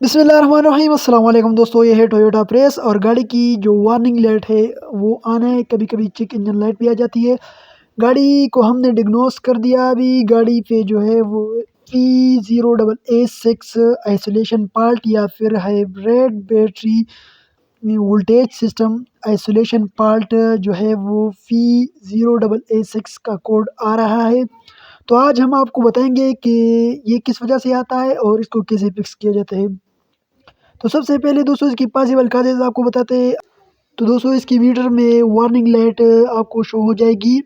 बिस्मिल्लाहिर्रहमानिर्रहीम। अस्सलाम वालेकुम दोस्तों, ये है टोयोटा प्रेस और गाड़ी की जो वार्निंग लाइट है वो ऑन है। कभी कभी चेक इंजन लाइट भी आ जाती है। गाड़ी को हमने डिग्नोस कर दिया। अभी गाड़ी पे जो है वो P0AA6 आइसोलेशन पार्ट या फिर hybrid battery voltage system isolation part जो है वो P0AA6 का कोड आ रहा है। तो आज हम आपको बताएंगे कि ये किस वजह से आता है और इसको कैसे फिक्स किया जाता है। तो सबसे पहले दोस्तों इसकी पॉसिबल काजेज़ आपको बताते हैं। तो दोस्तों इसकी मीटर में वार्निंग लाइट आपको शो हो जाएगी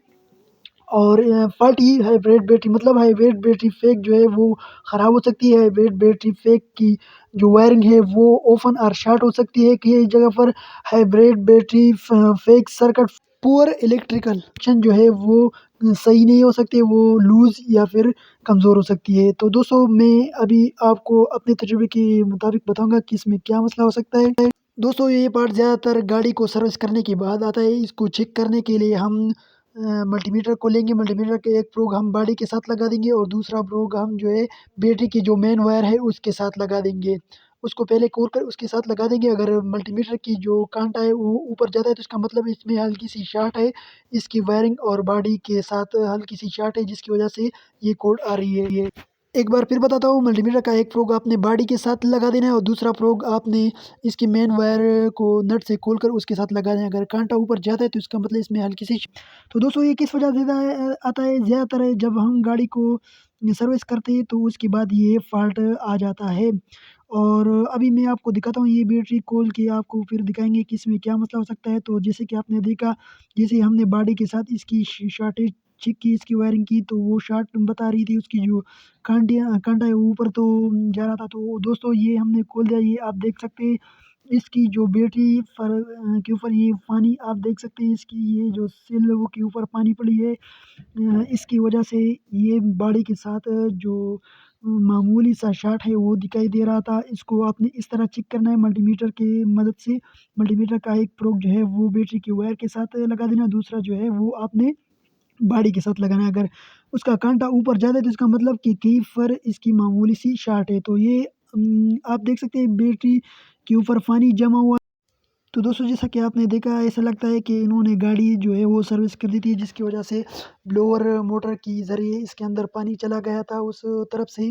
और फॉल्टी हाइब्रिड बैटरी मतलब हाइब्रिड बैटरी फेक जो है वो ख़राब हो सकती है। हाइब्रिड बैटरी फेक की जो वायरिंग है वो ओपन और शॉर्ट हो सकती है। कई जगह पर hybrid battery fake circuit poor electrical connection जो है वो सही नहीं हो सकती है, वो लूज़ या फिर कमज़ोर हो सकती है। तो दोस्तों मैं अभी आपको अपने तजुर्बे के मुताबिक बताऊँगा कि इसमें क्या मसला हो सकता है। दोस्तों ये पार्ट ज़्यादातर गाड़ी को सर्विस करने के बाद आता है। इसको चेक करने के लिए हम मल्टीमीटर को लेंगे। मल्टीमीटर के एक प्रोब हम बॉडी के साथ लगा देंगे और दूसरा प्रोब हम जो है बैटरी की जो मेन वायर है उसके साथ लगा देंगे। उसको पहले खोल कर उसके साथ लगा देंगे। अगर मल्टीमीटर की जो काँटा है वो ऊपर जाता है तो इसका मतलब इसमें हल्की-सी शॉर्ट है। इसकी वायरिंग और बॉडी के साथ हल्की-सी शॉर्ट है जिसकी वजह से ये कोड आ रही है। एक बार फिर बताता हूँ, मल्टीमीटर का एक प्रोब आपने बॉडी के साथ लगा देना है और दूसरा प्रोब आपने इसकी मेन वायर को नट से खोलकर उसके साथ लगा दें। अगर काँटा ऊपर जाता है तो इसका मतलब इसमें हल्की-सी तो दोस्तों ये किस वजह से आता है ज़्यादातर जब हम गाड़ी को सर्विस करते हैं तो उसके बाद ये फ़ॉल्ट आ जाता है। और अभी मैं आपको दिखाता हूँ ये बैटरी खोल के आपको फिर दिखाएँगे कि इसमें क्या मसला हो सकता है। तो जैसे कि आपने देखा, जैसे हमने बॉडी के साथ इसकी शॉर्टेज चेक की, इसकी वायरिंग की तो वो शॉर्ट बता रही थी। उसकी जो काँटा है वो ऊपर तो जा रहा था। तो दोस्तों ये हमने खोल दिया, ये आप देख सकते हैं। इसकी जो बैटरी के ऊपर ये पानी आप देख सकते हैं। इसकी ये जो सिल वो के ऊपर पानी पड़ी है। इसकी वजह से ये बॉडी के साथ जो मामूली सा शॉर्ट है वो दिखाई दे रहा था। इसको आपने इस तरह चेक करना है मल्टीमीटर की मदद से। मल्टीमीटर का एक प्रोब जो है वो बैटरी की वायर के साथ लगा देना, दूसरा जो है वो आपने बॉडी के साथ लगाना है। अगर उसका काँटा ऊपर जाता है तो इसका मतलब कि कहीं पर इसकी मामूली सी शॉर्ट है। तो ये आप देख सकते हैं बैटरी के ऊपर पानी जमा हुआ। तो दोस्तों जैसा कि आपने देखा, ऐसा लगता है कि इन्होंने गाड़ी जो है वो सर्विस कर दी थी जिसकी वजह से ब्लोअर मोटर की ज़रिए इसके अंदर पानी चला गया था उस तरफ से,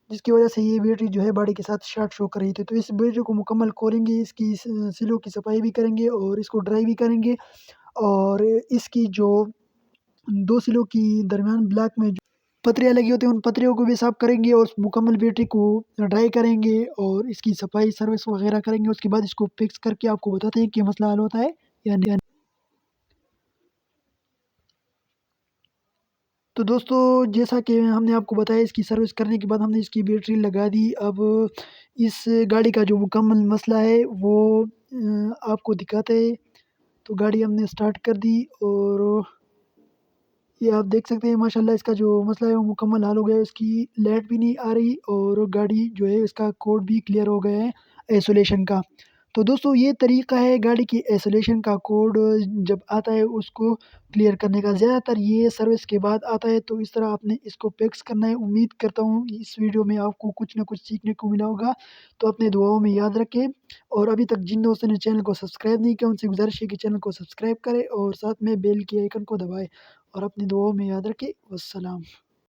जिसकी वजह से ये बैटरी जो है बॉडी के साथ शॉर्ट शो कर रही थी। तो इस बैटरी को मुकम्मल खोलेंगे, इसकी सीलों की सफाई भी करेंगे और इसको ड्राई भी करेंगे और इसकी जो 2 सिलों की दरमियान ब्लॉक में जो पतरियाँ लगी होती हैं, उन पतरियों को भी साफ़ करेंगे और उस मुकम्मल बैटरी को ड्राई करेंगे और इसकी सफाई सर्विस वगैरह करेंगे। उसके बाद इसको फिक्स करके आपको बताते हैं कि मसला हल होता है या नहीं। तो दोस्तों जैसा कि हमने आपको बताया, इसकी सर्विस करने के बाद हमने इसकी बैटरी लगा दी। अब इस गाड़ी का जो मुकम्मल मसला है वो आपको दिखाते हैं। तो गाड़ी हमने स्टार्ट कर दी और ये आप देख सकते हैं माशाल्लाह इसका जो मसला है वो मुकम्मल हल हो गया है। इसकी लाइट भी नहीं आ रही और गाड़ी जो है इसका कोड भी क्लियर हो गया है आइसोलेशन का। तो दोस्तों ये तरीका है गाड़ी की आइसोलेशन का कोड जब आता है उसको क्लियर करने का। ज़्यादातर ये सर्विस के बाद आता है तो इस तरह आपने इसको फिक्स करना है। उम्मीद करता हूँ इस वीडियो में आपको कुछ ना कुछ सीखने को मिला होगा। तो अपने दुआओं में याद रखें और अभी तक जिन दोस्तों ने चैनल को सब्सक्राइब नहीं किया उनसे गुज़ारिश है कि चैनल को सब्सक्राइब करें और साथ में बेल के आइकन को दबाएँ और अपनी दुआओं में याद रखें। वस्सलाम।